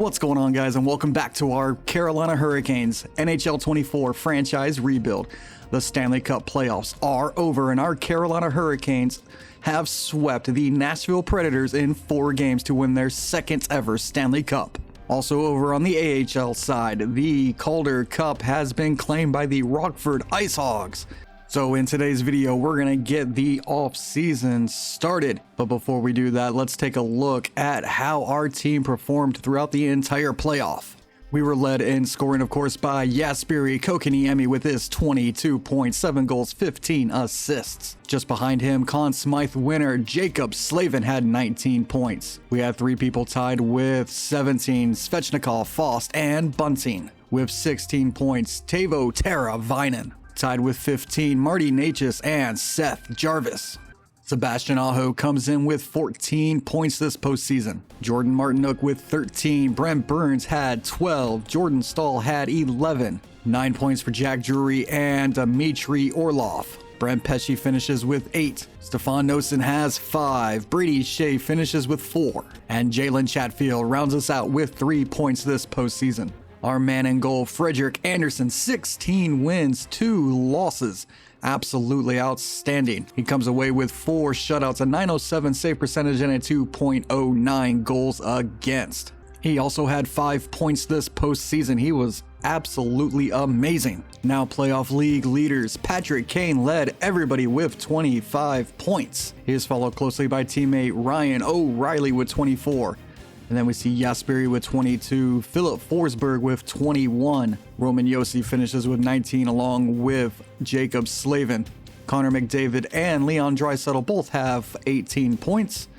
What's going on, guys, and welcome back to our Carolina Hurricanes NHL 24 franchise rebuild. The Stanley Cup playoffs are over, and our Carolina Hurricanes have swept the Nashville Predators in 4 games to win their second ever Stanley Cup. Also over on the AHL side, the Calder Cup has been claimed by the Rockford Ice Hogs. So in today's video, we're going to get the off-season started. But before we do that, let's take a look at how our team performed throughout the entire playoff. We were led in scoring, of course, by Jesperi Kotkaniemi with his 22.7 goals, 15 assists. Just behind him, Conn Smythe winner Jaccob Slavin had 19 points. We had 3 people tied with 17, Svechnikov, Faust, and Bunting. With 16 points, Teuvo Teravainen. Tied with 15, Marty Necas and Seth Jarvis. Sebastian Aho comes in with 14 points this postseason. Jordan Martinook with 13, Brent Burns had 12, Jordan Staal had 11. 9 points for Jack Drury and Dmitry Orlov. Brent Pesce finishes with 8. Stefan Noesen has 5. Brady Shea finishes with 4. And Jalen Chatfield rounds us out with 3 points this postseason. Our man in goal, Frederik Andersen, 16 wins, 2 losses. Absolutely outstanding. He comes away with 4 shutouts, a .907 save percentage, and a 2.09 goals against. He also had 5 points this postseason. He was absolutely amazing. Now playoff league leaders, Patrick Kane led everybody with 25 points. He is followed closely by teammate Ryan O'Reilly with 24. And then we see Jesperi with 22, Filip Forsberg with 21. Roman Josi finishes with 19 along with Jaccob Slavin. Connor McDavid and Leon Draisaitl both have 18 points.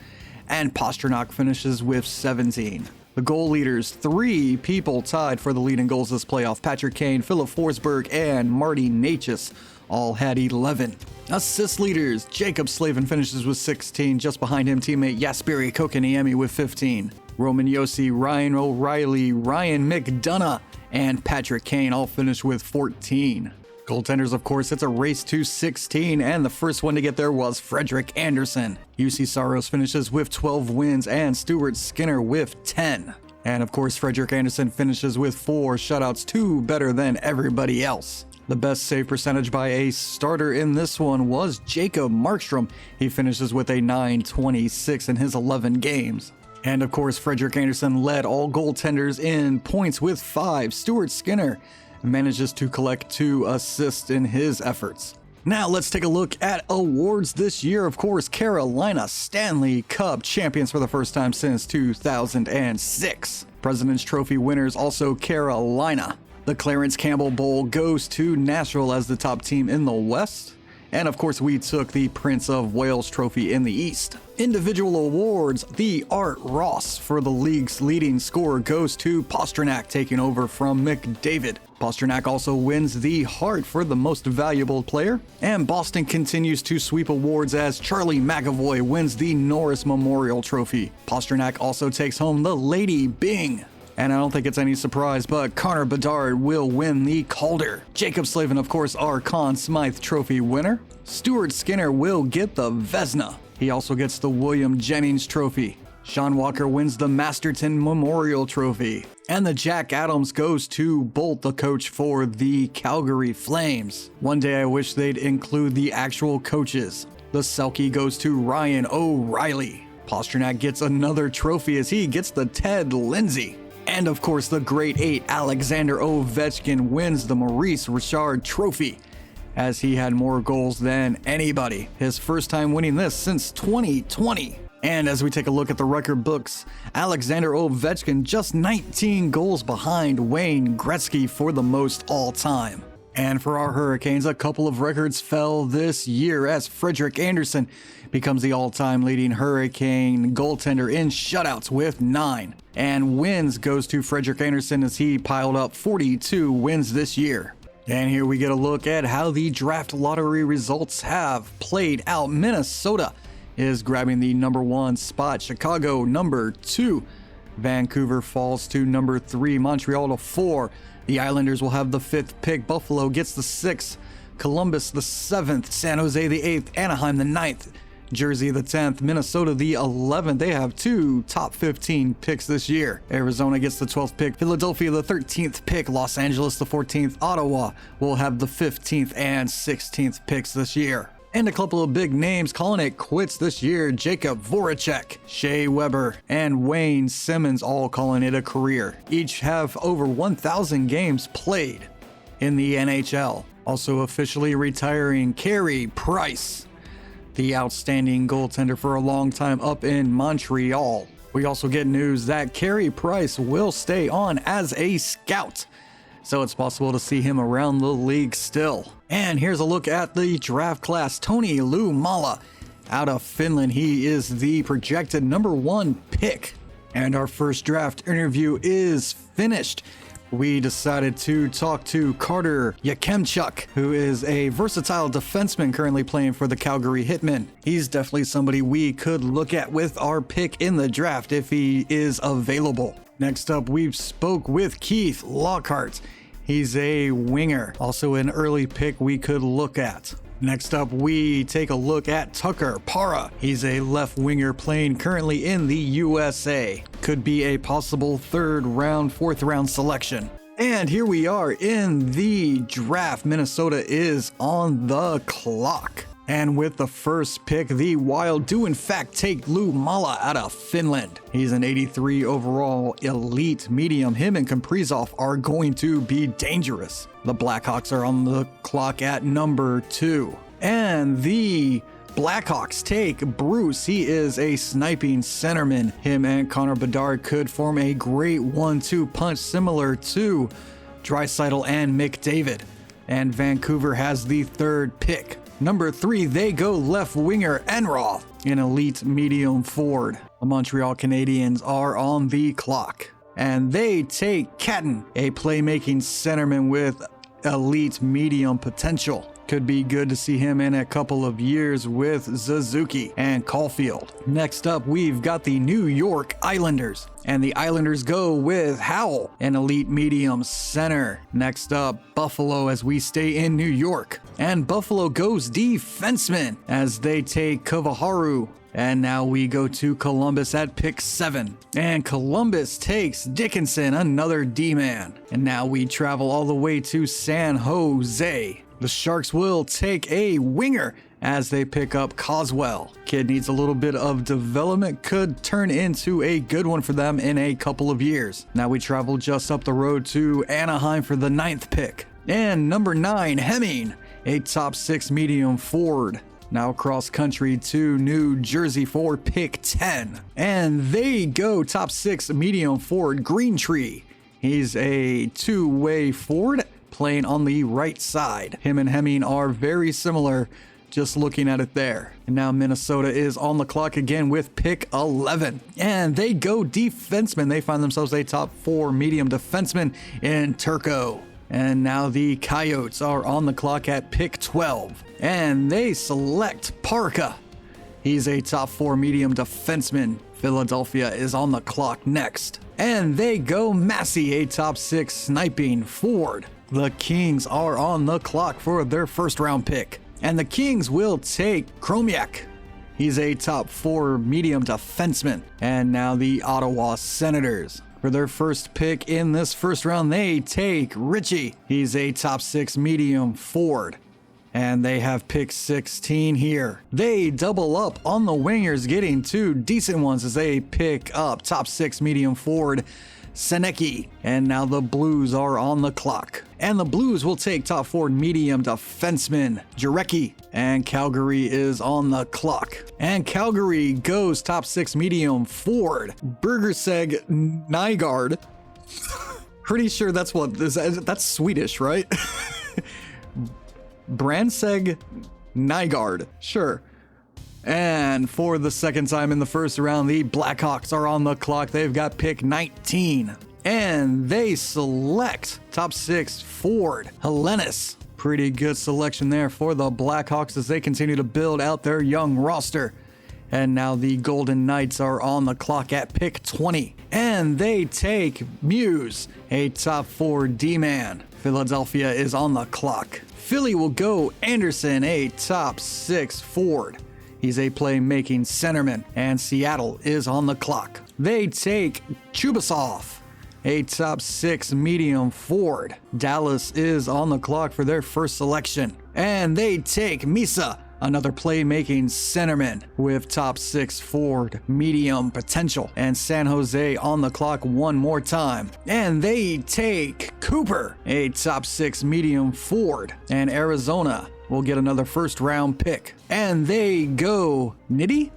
And Pastrnak finishes with 17. The goal leaders, 3 people tied for the lead in goals this playoff. Patrick Kane, Filip Forsberg, and Marty Necas all had 11. Assist leaders, Jaccob Slavin finishes with 16. Just behind him, teammate Jesperi Kotkaniemi with 15. Roman Josi, Ryan O'Reilly, Ryan McDonough, and Patrick Kane all finished with 14. Goaltenders, of course, it's a race to 16, and the first one to get there was Frederik Andersen. UC Saros finishes with 12 wins, and Stuart Skinner with 10. And of course, Frederik Andersen finishes with 4 shutouts, 2 better than everybody else. The best save percentage by a starter in this one was Jacob Markstrom. He finishes with a .926 in his 11 games. And of course, Frederik Andersen led all goaltenders in points with 5. Stuart Skinner manages to collect 2 assists in his efforts. Now let's take a look at awards this year. Of course, Carolina Stanley Cup champions for the first time since 2006. President's Trophy winners also Carolina. The Clarence Campbell Bowl goes to Nashville as the top team in the West. And of course, we took the Prince of Wales Trophy in the East. Individual awards, the Art Ross for the league's leading scorer goes to Pastrnak, taking over from McDavid. Pastrnak also wins the Hart for the most valuable player. And Boston continues to sweep awards as Charlie McAvoy wins the Norris Memorial Trophy. Pastrnak also takes home the Lady Byng. And I don't think it's any surprise, but Connor Bedard will win the Calder. Jaccob Slavin, of course, our Conn Smythe Trophy winner. Stuart Skinner will get the Vezina. He also gets the William Jennings Trophy. Sean Walker wins the Masterton Memorial Trophy. And the Jack Adams goes to Bolt, the coach for the Calgary Flames. One day I wish they'd include the actual coaches. The Selke goes to Ryan O'Reilly. Pastrnak gets another trophy as he gets the Ted Lindsay. And of course, the Great 8, Alexander Ovechkin, wins the Maurice Richard Trophy, as he had more goals than anybody. His first time winning this since 2020. And as we take a look at the record books, Alexander Ovechkin just 19 goals behind Wayne Gretzky for the most all time. And for our Hurricanes, a couple of records fell this year as Frederik Andersen becomes the all-time leading Hurricane goaltender in shutouts with 9. And wins goes to Frederik Andersen as he piled up 42 wins this year. And here we get a look at how the draft lottery results have played out. Minnesota is grabbing the number 1 spot. Chicago number 2. Vancouver falls to number 3. Montreal to 4. The Islanders will have the 5th pick. Buffalo gets the 6th. Columbus the 7th. San Jose the 8th. Anaheim the 9th. Jersey the 10th, Minnesota the 11th. They have 2 top 15 picks this year. Arizona gets the 12th pick, Philadelphia the 13th pick, Los Angeles the 14th, Ottawa will have the 15th and 16th picks this year. And a couple of big names calling it quits this year. Jacob Voracek, Shea Weber, and Wayne Simmons all calling it a career. Each have over 1,000 games played in the NHL. Also officially retiring Carey Price, the outstanding goaltender for a long time up in Montreal. We also get news that Carey Price will stay on as a scout, so it's possible to see him around the league still. And here's a look at the draft class. Toni Luumala out of Finland. He is the projected number 1 pick. And our first draft interview is finished. We decided to talk to Carter Yakemchuk, who is a versatile defenseman currently playing for the Calgary Hitmen. He's definitely somebody we could look at with our pick in the draft if he is available. Next up, we spoke with Keith Lockhart. He's a winger, also an early pick we could look at. Next up, we take a look at Tucker Para. He's a left winger playing currently in the USA. Could be a possible 3rd round, 4th round selection. And here we are in the draft. Minnesota is on the clock. And with the first pick, the Wild do in fact take Luumala out of Finland. He's an 83 overall elite medium. Him and Kaprizov are going to be dangerous. The Blackhawks are on the clock at number 2. And the Blackhawks take Bruce. He is a sniping centerman. Him and Connor Bedard could form a great 1-2 punch similar to Draisaitl and McDavid. And Vancouver has the 3rd pick. Number 3, they go left winger Enroth, an elite medium forward. The Montreal Canadiens are on the clock. And they take Catton, a playmaking centerman with elite medium potential. Could be good to see him in a couple of years with Suzuki and Caulfield. Next up, we've got the New York Islanders. And the Islanders go with Howell, an elite medium center. Next up, Buffalo as we stay in New York. And Buffalo goes defenseman as they take Kovaharu. And now we go to Columbus at pick 7. And Columbus takes Dickinson, another D-man. And now we travel all the way to San Jose. The Sharks will take a winger as they pick up Coswell. Kid needs a little bit of development, could turn into a good one for them in a couple of years. Now we travel just up the road to Anaheim for the 9th pick. And number 9, Hemming, a top 6 medium forward. Now cross country to New Jersey for pick 10. And they go top 6 medium forward Greentree. He's a 2-way forward playing on the right side. Him and Hemming are very similar, just looking at it there. And now Minnesota is on the clock again with pick 11. And they go defenseman. They find themselves a top 4 medium defenseman in Turco. And now the Coyotes are on the clock at pick 12. And they select Parka. He's a top 4 medium defenseman. Philadelphia is on the clock next. And they go Massey, a top 6 sniping forward. The Kings are on the clock for their 1st round pick. And the Kings will take Chromiak. He's a top 4 medium defenseman. And now the Ottawa Senators. For their first pick in this 1st round, they take Ritchie. He's a top 6 medium forward. And they have pick 16 here. They double up on the wingers, getting 2 decent ones as they pick up top 6 medium forward Senecki. And now the Blues are on the clock. And the Blues will take top 4 medium defenseman Jarecki. And Calgary is on the clock. And Calgary goes top 6 medium forward Bergerseg Nygaard. Pretty sure that's that's Swedish, right? Brandseg Nygaard. Sure. And for the 2nd time in the 1st round, the Blackhawks are on the clock. They've got pick 19. And they select top 6 forward Hellenis. Pretty good selection there for the Blackhawks as they continue to build out their young roster. And now the Golden Knights are on the clock at pick 20. And they take Muse, a top 4 D-man. Philadelphia is on the clock. Philly will go Anderson, a top 6 forward. He's a playmaking centerman, and Seattle is on the clock. They take Chubasov, a top 6 medium forward. Dallas is on the clock for their first selection. And they take Misa, another playmaking centerman with top 6 forward medium potential. And San Jose on the clock one more time. And they take Cooper, a top 6 medium forward. And Arizona will get another first round pick. And they go Nitty?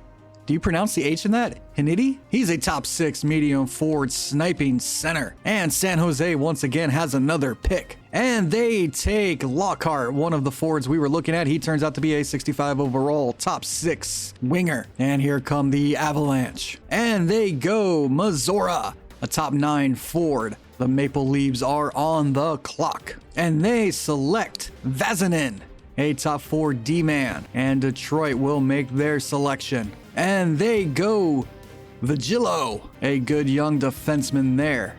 Do you pronounce the H in that? Hanidi? He's a top 6 medium forward sniping center. And San Jose once again has another pick. And they take Lockhart, one of the forwards we were looking at. He turns out to be a 65 overall top 6 winger. And here come the Avalanche. And they go Mazora, a top 9 forward. The Maple Leafs are on the clock. And they select Vazinin, a top 4 D-man. And Detroit will make their selection. And they go Vigilo, a good young defenseman there.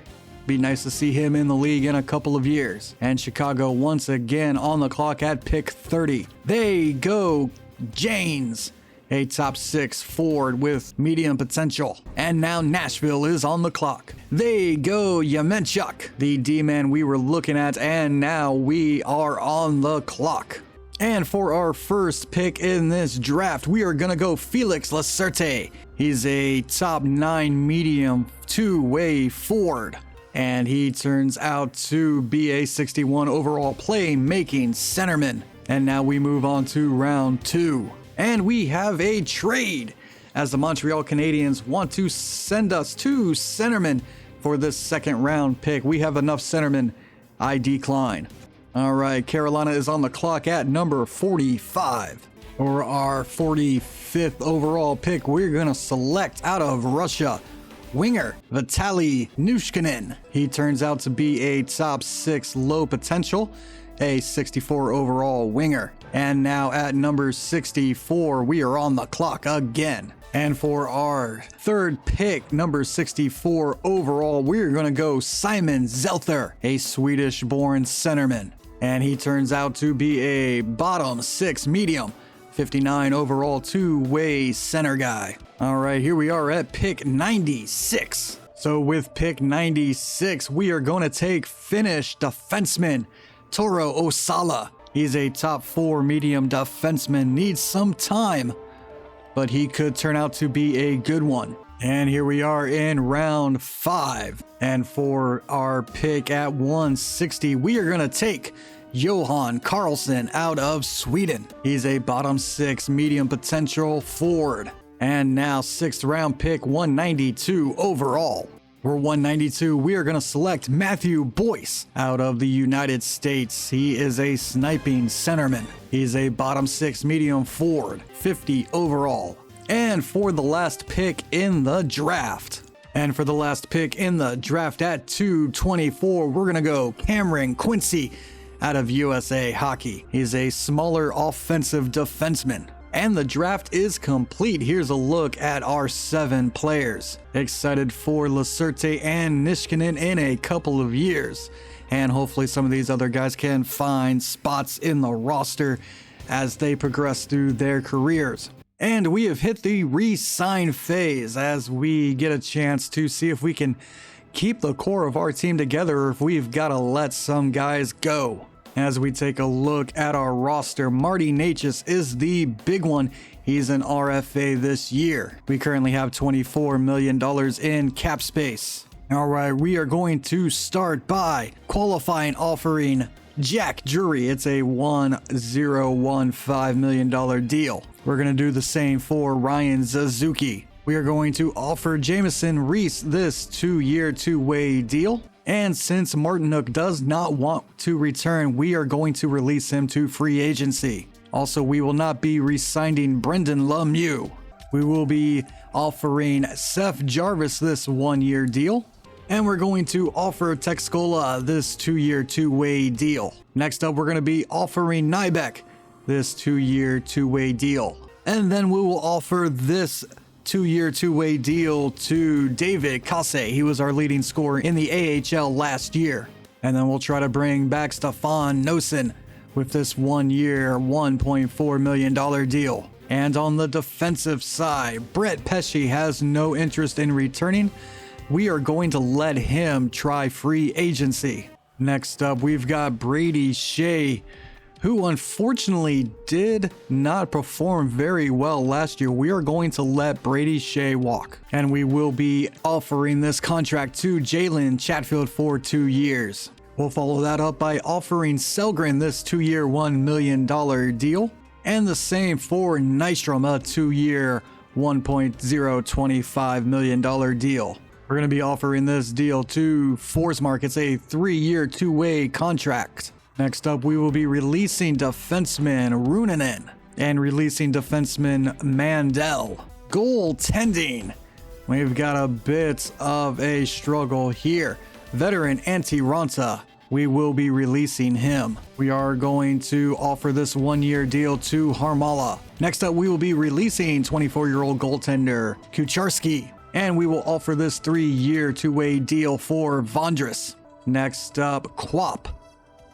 Be nice to see him in the league in a couple of years. And Chicago once again on the clock at pick 30. They go Janes, a top 6 forward with medium potential. And now Nashville is on the clock. They go Yamenchuk, the D-man we were looking at, and now we are on the clock. And for our first pick in this draft, we are going to go Felix Lacerte. He's a top 9 medium two-way forward. And he turns out to be a 61 overall playmaking centerman. And now we move on to round 2. And we have a trade, as the Montreal Canadiens want to send us 2 centermen for this second round pick. We have enough centermen. I decline. All right, Carolina is on the clock at number 45. For our 45th overall pick, we're going to select out of Russia winger Vitaly Nushkinin. He turns out to be a top 6 low potential, a 64 overall winger. And now at number 64, we are on the clock again. And for our third pick, number 64 overall, we're going to go Simon Zelther, a Swedish-born centerman. And he turns out to be a bottom 6 medium, 59 overall two-way center guy. All right, here we are at pick 96. So with pick 96, we are going to take Finnish defenseman Toro Osala. He's a top 4 medium defenseman, needs some time, but he could turn out to be a good one. And here we are in round 5. And for our pick at 160, we are going to take Johan Karlsson out of Sweden. He's a bottom 6 medium potential forward. And now 6th round pick, 192 overall. For 192, we are going to select Matthew Boyce out of the United States. He is a sniping centerman. He's a bottom 6 medium forward, 50 overall. And for the last pick in the draft. at 224, we're going to go Cameron Quincy out of USA Hockey. He's a smaller offensive defenseman. And the draft is complete. Here's a look at our 7 players. Excited for Lacerte and Niskanen in a couple of years. And hopefully some of these other guys can find spots in the roster as they progress through their careers. And we have hit the re-sign phase as we get a chance to see if we can keep the core of our team together or if we've got to let some guys go. As we take a look at our roster, Marty Necas is the big one. He's an RFA this year. We currently have $24 million in cap space. All right, we are going to start by qualifying offering Jack Drury. It's a $1.015 million deal. We're going to do the same for Ryan Suzuki. We are going to offer Jamison Reese this 2-year, 2-way deal. And since Martinook does not want to return, we are going to release him to free agency. Also, we will not be re-signing Brendan Lemieux. We will be offering Seth Jarvis this 1-year deal. And we're going to offer Texcola this 2-year, 2-way deal. Next up, we're going to be offering Nybeck this 2-year, 2-way deal. And then we will offer this 2-year, 2-way deal to David Kasse. He was our leading scorer in the AHL last year. And then we'll try to bring back Stefan Noesen with this 1-year, $1.4 million deal. And on the defensive side, Brett Pesce has no interest in returning. We are going to let him try free agency. Next up, we've got Brady Shea, who unfortunately did not perform very well last year. We are going to let Brady Shea walk, and we will be offering this contract to Jalen Chatfield for 2 years. We'll follow that up by offering Selgren this 2-year, $1 million deal, and the same for Nystrom, a 2-year, $1.025 million deal. We're going to be offering this deal to Forsmark. It's a 3-year, 2-way contract. Next up, we will be releasing defenseman Runanen and releasing defenseman Mandel. Goaltending. We've got a bit of a struggle here. Veteran Antti Ranta. We will be releasing him. We are going to offer this 1-year deal to Harmala. Next up, we will be releasing 24-year-old goaltender Kucharski. And we will offer this 3-year, 2-way deal for Vondras. Next up, Quap.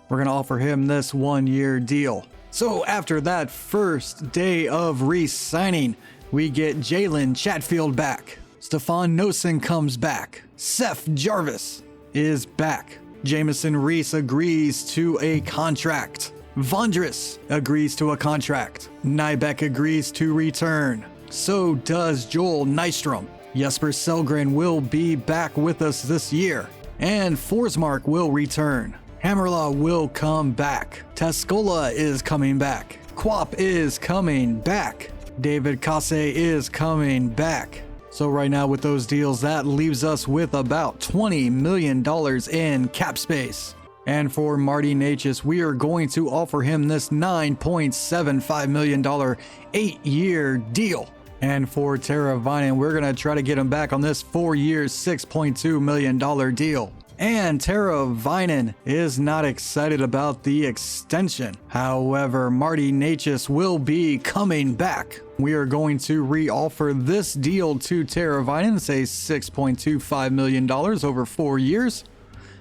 We're going to offer him this 1-year deal. So after that first day of re-signing, we get Jalen Chatfield back. Stefan Noesen comes back. Seth Jarvis is back. Jamison Reese agrees to a contract. Vondras agrees to a contract. Nybeck agrees to return. So does Joel Nystrom. Jesper Selgren will be back with us this year. And Forsmark will return. Hammerla will come back. Tascola is coming back. Quap is coming back. David Kase is coming back. So right now with those deals, that leaves us with about $20 million in cap space. And for Marty Necas, we are going to offer him this $9.75 million 8-year deal. And for Tara Vinen, we're going to try to get him back on this 4-year, $6.2 million deal. And Tara Vinen is not excited about the extension. However, Marty Necas will be coming back. We are going to re-offer this deal to Tara Vinen. It's a $6.25 million over 4 years.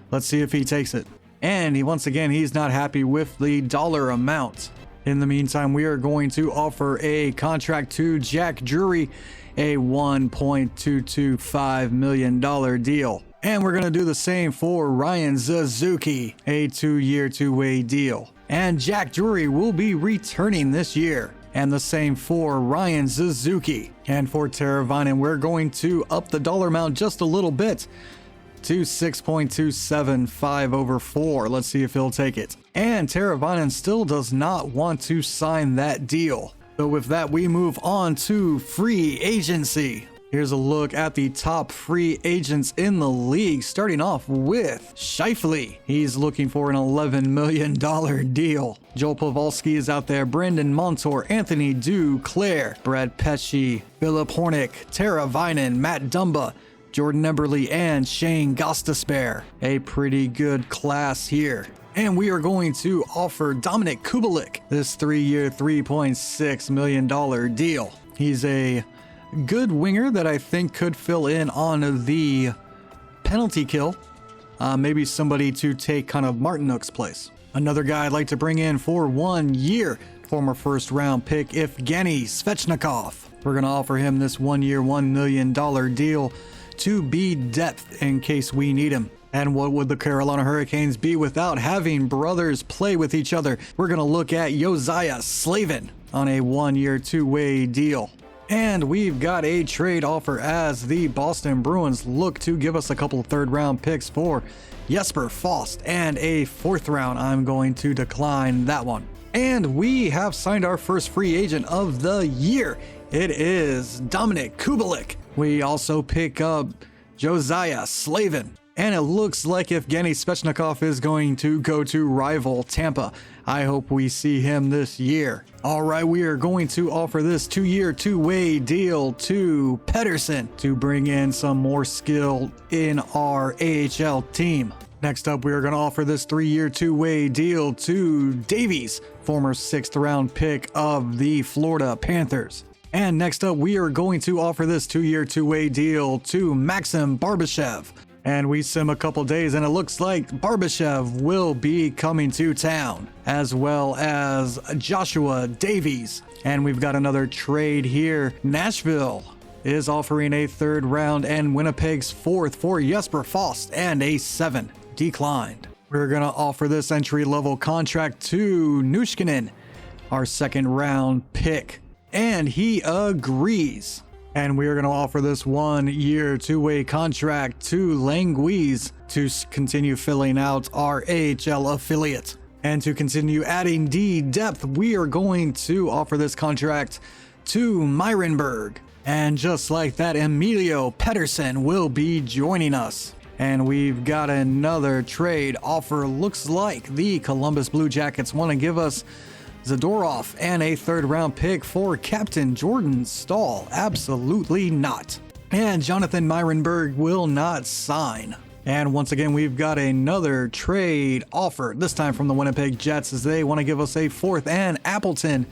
Let's see if he takes it. And once again, he's not happy with the dollar amount. In the meantime, we are going to offer a contract to Jack Drury, a $1.225 million deal. And we're going to do the same for Ryan Suzuki, a 2-year, 2-way deal. And Jack Drury will be returning this year. And the same for Ryan Suzuki. And for Tara Vinen, we're going to up the dollar amount just a little bit to $6.275 over 4. Let's see if he'll take it. And Tara Vinen still does not want to sign that deal. So with that, we move on to free agency. Here's a look at the top free agents in the league, starting off with Phily. He's looking for an $11 million deal. Joel Pavelski is out there. Brendan Montour, Anthony Duclair, Brad Pesce, Philip Hornick, Tara Vinen, Matt Dumba, Jordan Eberle, and Shane Gostisbehere. A pretty good class here. And we are going to offer Dominic Kubalik this 3-year, $3.6 million deal. He's a good winger that I think could fill in on the penalty kill. Maybe somebody to take kind of Martinook's place. Another guy I'd like to bring in for 1 year, former first-round pick Evgeny Svechnikov. We're going to offer him this 1-year, $1 million deal to be depth in case we need him. And what would the Carolina Hurricanes be without having brothers play with each other? We're going to look at Josiah Slavin on a 1-year, 2-way deal. And we've got a trade offer as the Boston Bruins look to give us a couple 3rd-round picks for Jesper Fast and a 4th round. I'm going to decline that one. And we have signed our first free agent of the year. It is Dominic Kubalik. We also pick up Josiah Slavin. And it looks like Evgeny Svechnikov is going to go to rival Tampa. I hope we see him this year. All right, we are going to offer this 2-year, 2-way deal to Pedersen to bring in some more skill in our AHL team. Next up, we are going to offer this 3-year, 2-way deal to Davies, former 6th-round pick of the Florida Panthers. And next up, we are going to offer this 2-year, 2-way deal to Maxim Barbashev, And we sim a couple days, and it looks like Barbashev will be coming to town, as well as Joshua Davies. And we've got another trade here. Nashville is offering a 3rd round and Winnipeg's 4th for Jesper Fast, and a 7 declined. We're going to offer this entry-level contract to Nushkinen, our 2nd round pick, and he agrees. And we are going to offer this 1-year, 2-way contract to Languise to continue filling out our AHL affiliate. And to continue adding D depth, we are going to offer this contract to Myrenberg. And just like that, Emilio Pettersson will be joining us. And we've got another trade offer. Looks like the Columbus Blue Jackets want to give us Zadorov and a 3rd round pick for Captain Jordan Staal. Absolutely not. And Jonathan Myrenberg will not sign. And once again, we've got another trade offer, this time from the Winnipeg Jets, as they want to give us a 4th and Appleton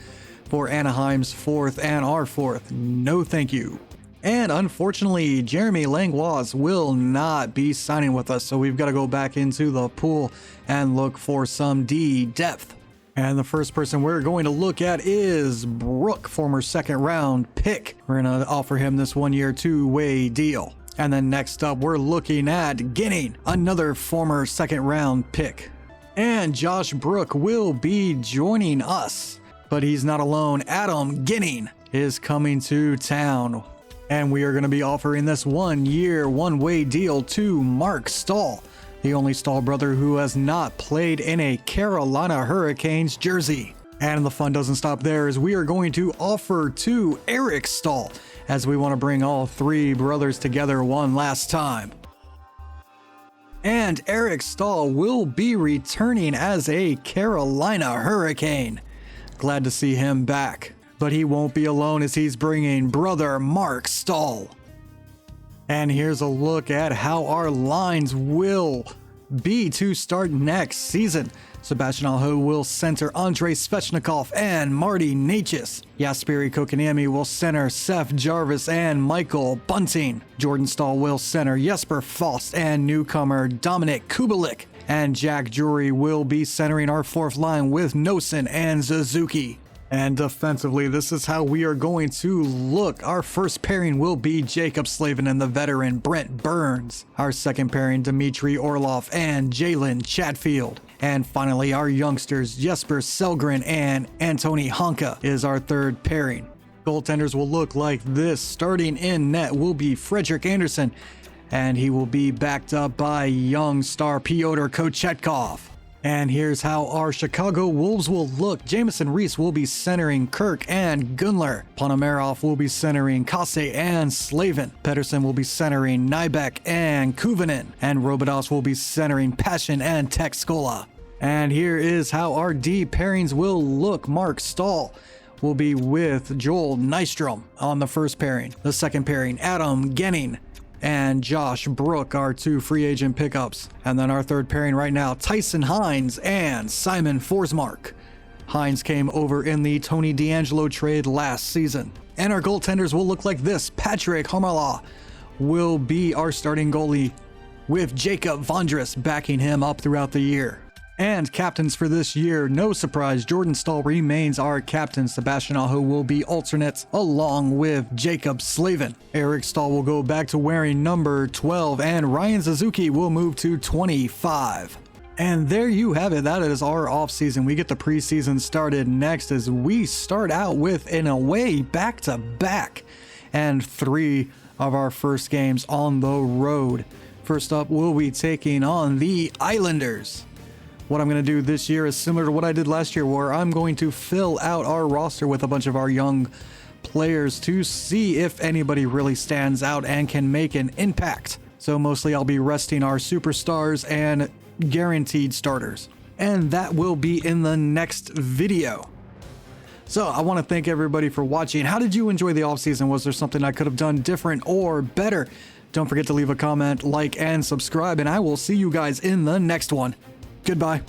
for Anaheim's 4th and our 4th. No thank you. And unfortunately, Jeremy Langlois will not be signing with us, so we've got to go back into the pool and look for some D depth. And the first person we're going to look at is Brooke, former 2nd round pick. We're going to offer him this 1-year, 2-way deal. And then next up, we're looking at Ginning, another former 2nd round pick. And Josh Brooke will be joining us, but he's not alone. Adam Ginning is coming to town. And we are going to be offering this 1-year, 1-way deal to Mark Staal, the only Staal brother who has not played in a Carolina Hurricanes jersey. And the fun doesn't stop there, as we are going to offer to Eric Staal, as we want to bring all 3 brothers together one last time. And Eric Staal will be returning as a Carolina Hurricane. Glad to see him back. But he won't be alone, as he's bringing brother Mark Staal. And here's a look at how our lines will be to start next season. Sebastian Aho will center Andrei Svechnikov and Marty Necas. Jesperi Kotkaniemi will center Seth Jarvis and Michael Bunting. Jordan Staal will center Jesper Fast and newcomer Dominic Kubalik. And Jack Drury will be centering our 4th line with Nosen and Suzuki. And defensively, this is how we are going to look. Our first pairing will be Jacob Slavin and the veteran Brent Burns. Our second pairing, Dmitry Orlov and Jalen Chatfield. And finally, our youngsters, Jesper Selgren and Antoni Honka, is our 3rd pairing. Goaltenders will look like this. Starting in net will be Frederick Anderson, and he will be backed up by young star Pyotr Kochetkov. And here's how our Chicago Wolves will look. Jamison Reese will be centering Kirk and Gunler. Ponomarov will be centering Kase and Slavin. Pettersson will be centering Nybeck and Kuvanen. And Robidas will be centering Passion and Texkola. And here is how our D pairings will look. Mark Staal will be with Joel Nystrom on the first pairing. The second pairing, Adam Ginning and Josh Brooke, our 2 free agent pickups. And then our 3rd pairing right now, Tyson Hines and Simon Forsmark. Hines came over in the Tony DeAngelo trade last season. And our goaltenders will look like this. Patrick Hamala will be our starting goalie, with Jacob Vondras backing him up throughout the year. And captains for this year, no surprise, Jordan Staal remains our captain. Sebastian Aho will be alternate along with Jacob Slavin. Eric Staal will go back to wearing number 12, and Ryan Suzuki will move to 25. And there you have it. That is our offseason. We get the preseason started next, as we start out with an away back-to-back and 3 of our first games on the road. First up, we'll be taking on the Islanders. What I'm going to do this year is similar to what I did last year, where I'm going to fill out our roster with a bunch of our young players to see if anybody really stands out and can make an impact. So mostly I'll be resting our superstars and guaranteed starters. And that will be in the next video. So I want to thank everybody for watching. How did you enjoy the offseason? Was there something I could have done different or better? Don't forget to leave a comment, like, and subscribe, and I will see you guys in the next one. Goodbye.